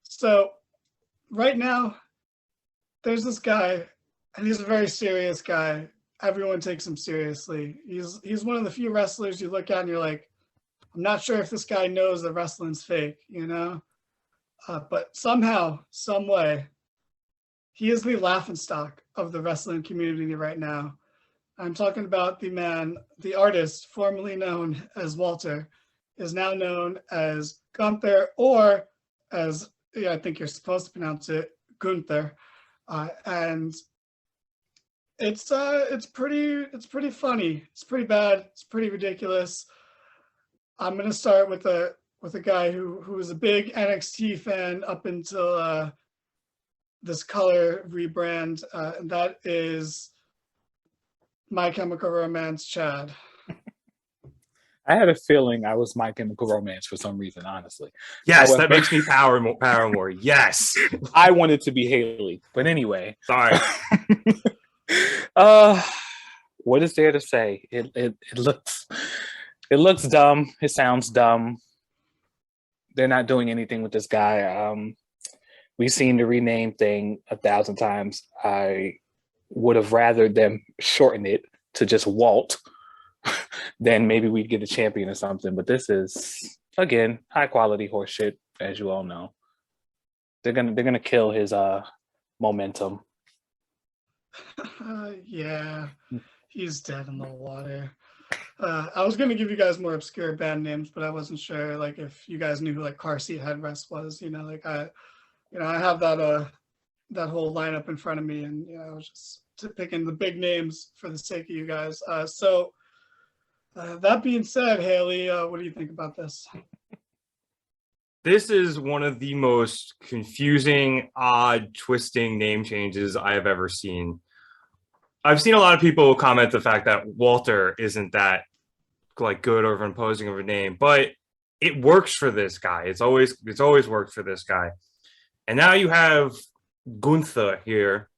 So right now, there's this guy, and he's a very serious guy. Everyone takes him seriously. He's one of the few wrestlers you look at and you're like, I'm not sure if this guy knows that wrestling's fake, you know? But somehow, some way, he is the laughingstock of the wrestling community right now. I'm talking about the man, the artist formerly known as Walter, is now known as Gunther, or as I think you're supposed to pronounce it, Gunther. And it's pretty funny. It's pretty bad. It's pretty ridiculous. I'm gonna start with a guy who was a big NXT fan up until this color rebrand, and that is My Chemical Romance Chad. I had a feeling I was My Chemical Romance for some reason, honestly. Yes, however, that makes me Paramore. Yes. I wanted to be Haley. But anyway. Sorry. What is there to say? It looks dumb. It sounds dumb. They're not doing anything with this guy. We've seen the rename thing 1,000 times. I would have rather them shorten it to just Walt. Then maybe we'd get a champion or something. But this is, again, high quality horse shit, as you all know. They're gonna kill his momentum. Yeah, he's dead in the water. I was gonna give you guys more obscure band names, but I wasn't sure like if you guys knew who like Car Seat Headrest was. You know, like I have that whole lineup in front of me, and I was just picking the big names for the sake of you guys. So that being said, Haley, what do you think about this? This is one of the most confusing, odd, twisting name changes I have ever seen. I've seen a lot of people comment the fact that Walter isn't that like good or imposing of a name, but it works for this guy. It's always worked for this guy. And now you have Gunther here,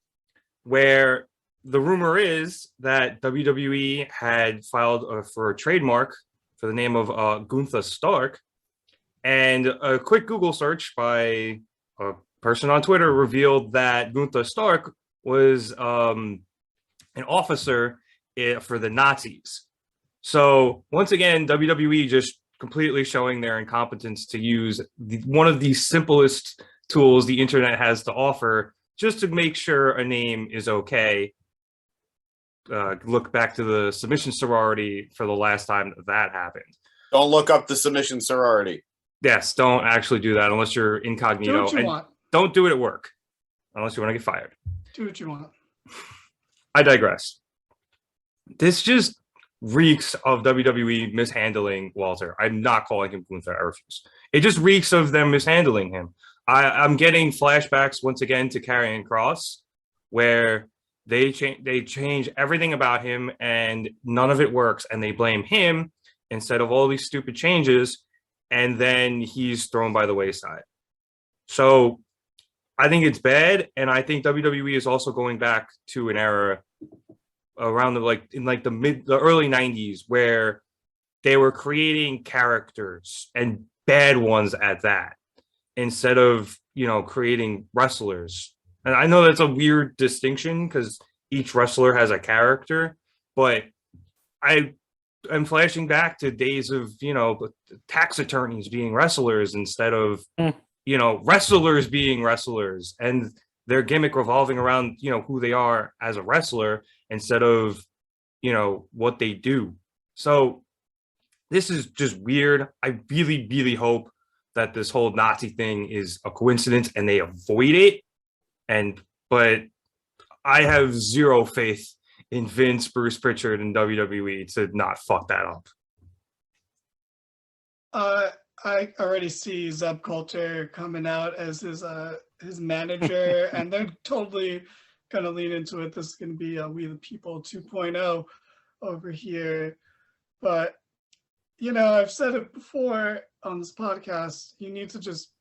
where the rumor is that WWE had filed for a trademark for the name of Gunther Stark. And a quick Google search by a person on Twitter revealed that Gunther Stark was an officer for the Nazis. So once again, WWE just completely showing their incompetence to use one of the simplest tools the internet has to offer just to make sure a name is okay. Look back to the submission sorority for the last time that happened. Don't look up the submission sorority. Yes, don't actually do that unless you're incognito. Do what you want. Don't do it at work unless you want to get fired. Do what you want. I digress. This just reeks of WWE mishandling Walter. I'm not calling him Gunther. I refuse. It just reeks of them mishandling him. I'm getting flashbacks once again to Karrion Kross, where they change everything about him and none of it works, and they blame him instead of all these stupid changes, and then he's thrown by the wayside. So I think it's bad, and I think WWE is also going back to an era around the early 90s where they were creating characters, and bad ones at that, instead of creating wrestlers. And I know that's a weird distinction because each wrestler has a character, but I'm flashing back to days of tax attorneys being wrestlers instead of wrestlers being wrestlers, and their gimmick revolving around who they are as a wrestler instead of what they do. So this is just weird. I really, really hope that this whole Nazi thing is a coincidence and they avoid it. But I have zero faith in Vince, Bruce Pritchard, and WWE to not fuck that up. I already see Zeb Coulter coming out as his manager, and they're totally gonna lean into it. This is gonna be We the People 2.0 over here. But I've said it before on this podcast. You need to just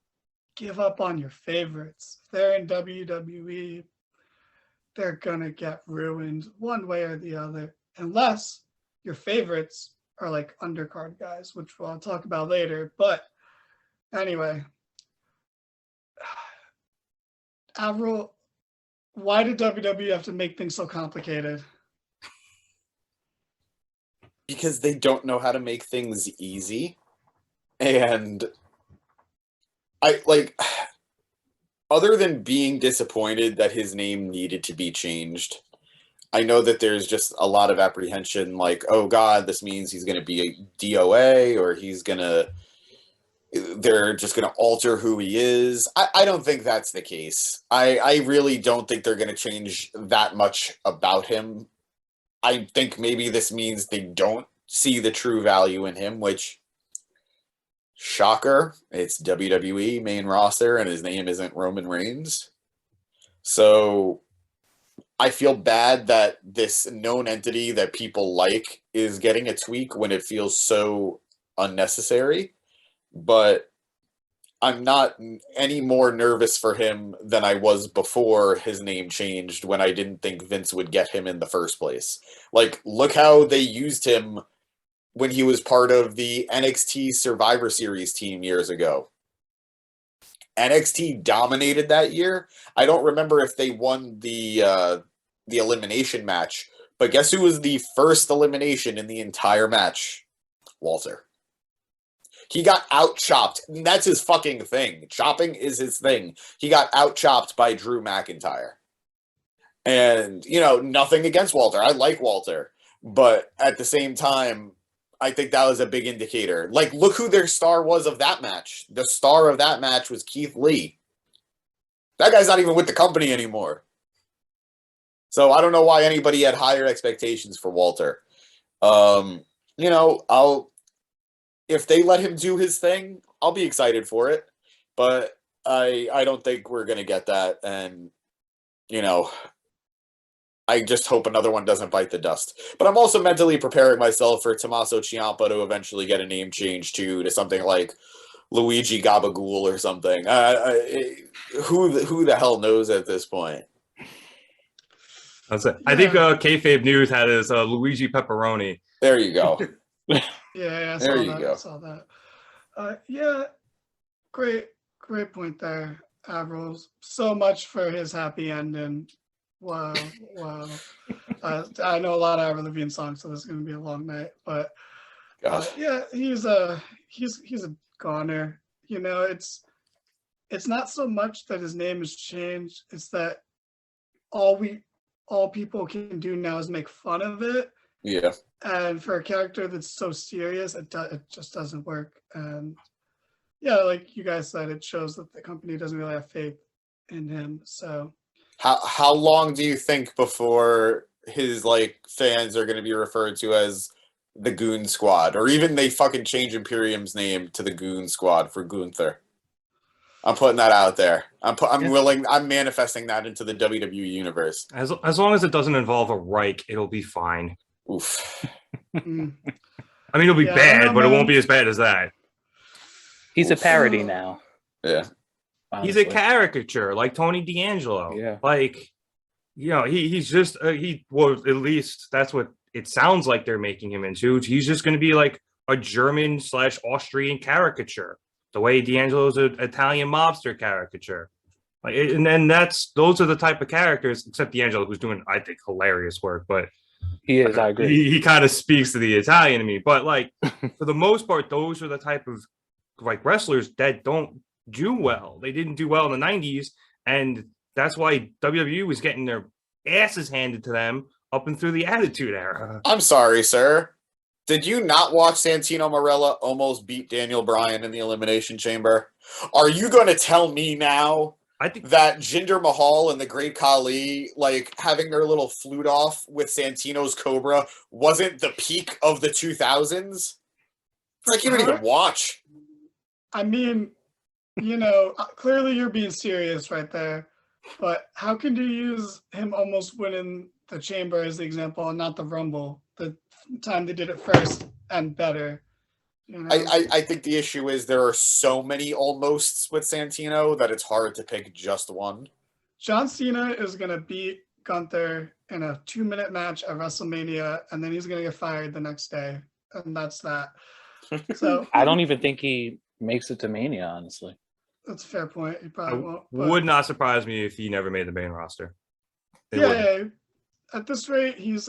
give up on your favorites. If they're in WWE, they're gonna get ruined one way or the other, unless your favorites are like undercard guys, which I'll talk about later. But anyway, Avril, why did WWE have to make things so complicated? Because they don't know how to make things easy. And I like, other than being disappointed that his name needed to be changed, I know that there's just a lot of apprehension, like, oh God, this means he's going to be a DOA, or they're just going to alter who he is. I don't think that's the case. I really don't think they're going to change that much about him. I think maybe this means they don't see the true value in him, which, shocker, it's WWE main roster and his name isn't Roman Reigns. So I feel bad that this known entity that people like is getting a tweak when it feels so unnecessary. But I'm not any more nervous for him than I was before his name changed, when I didn't think Vince would get him in the first place. Like, look how they used him when he was part of the NXT Survivor Series team years ago. NXT dominated that year. I don't remember if they won the elimination match, but guess who was the first elimination in the entire match? Walter. He got out-chopped. That's his fucking thing. Chopping is his thing. He got out-chopped by Drew McIntyre. And, nothing against Walter. I like Walter. But at the same time, I think that was a big indicator. Like, look who their star was of that match. The star of that match was Keith Lee. That guy's not even with the company anymore. So I don't know why anybody had higher expectations for Walter. If they let him do his thing, I'll be excited for it. But I don't think we're going to get that. And, I just hope another one doesn't bite the dust. But I'm also mentally preparing myself for Tommaso Ciampa to eventually get a name change to something like Luigi Gabagool or something. Who the hell knows at this point? That's it. I think Kayfabe News had his Luigi Pepperoni. There you go. Yeah, There you go. I saw that. Yeah, great point there, Avril. So much for his happy ending. Wow. I know a lot of Avril Lavigne songs, so this is going to be a long night. But yeah, he's a goner. It's not so much that his name has changed. It's that all people can do now is make fun of it. Yeah. And for a character that's so serious, it just doesn't work. And yeah, like you guys said, it shows that the company doesn't really have faith in him. So how long do you think before his fans are going to be referred to as the Goon Squad, or even they fucking change Imperium's name to the Goon Squad for Gunther? I'm putting that out there. I'm manifesting that into the WWE universe. As long as it doesn't involve a Reich, it'll be fine. Oof. I mean, it'll be bad, but it won't be as bad as that. He's a parody now. Yeah. Honestly. He's a caricature, like Tony D'Angelo. Yeah. He's just well, at least that's what it sounds like they're making him into. He's just going to be like a German/Austrian caricature, the way D'Angelo's an Italian mobster caricature. And then those are the type of characters, except D'Angelo, who's doing, I think, hilarious work, but he is. I agree. He kind of speaks to the Italian to me, but for the most part, those are the type of wrestlers that don't do well. They didn't do well in the 90s, and that's why WWE was getting their asses handed to them up and through the Attitude Era. I'm sorry, sir. Did you not watch Santino Marella almost beat Daniel Bryan in the Elimination Chamber? Are you going to tell me now that Jinder Mahal and the Great Khali, having their little flute off with Santino's Cobra, wasn't the peak of the 2000s? You didn't even watch. I mean, clearly you're being serious right there. But how can you use him almost winning the Chamber as the example and not the Rumble, the time they did it first and better? I think the issue is there are so many almosts with Santino that it's hard to pick just one. John Cena is going to beat Gunther in a 2-minute match at WrestleMania, and then he's going to get fired the next day. And that's that. So I don't even think he makes it to Mania, honestly. That's a fair point. He I probably won't. But would not surprise me if he never made the main roster. It yeah, wouldn't. at this rate, he's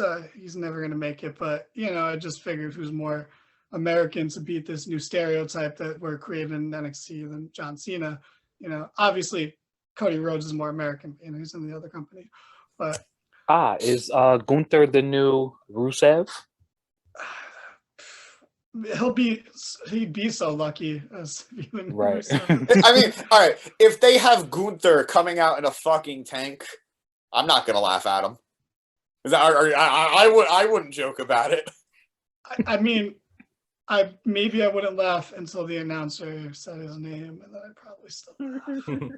never gonna make it. But I just figured who's more American to beat this new stereotype that we're creating in NXT than John Cena. Obviously Cody Rhodes is more American, he's in the other company. But Is Gunther the new Rusev? he'd be so lucky as even Right. I mean, all right, if they have Gunther coming out in a fucking tank, I'm not gonna laugh at him. I wouldn't joke about it. I mean, I wouldn't laugh until the announcer said his name, and then I'd probably still laugh.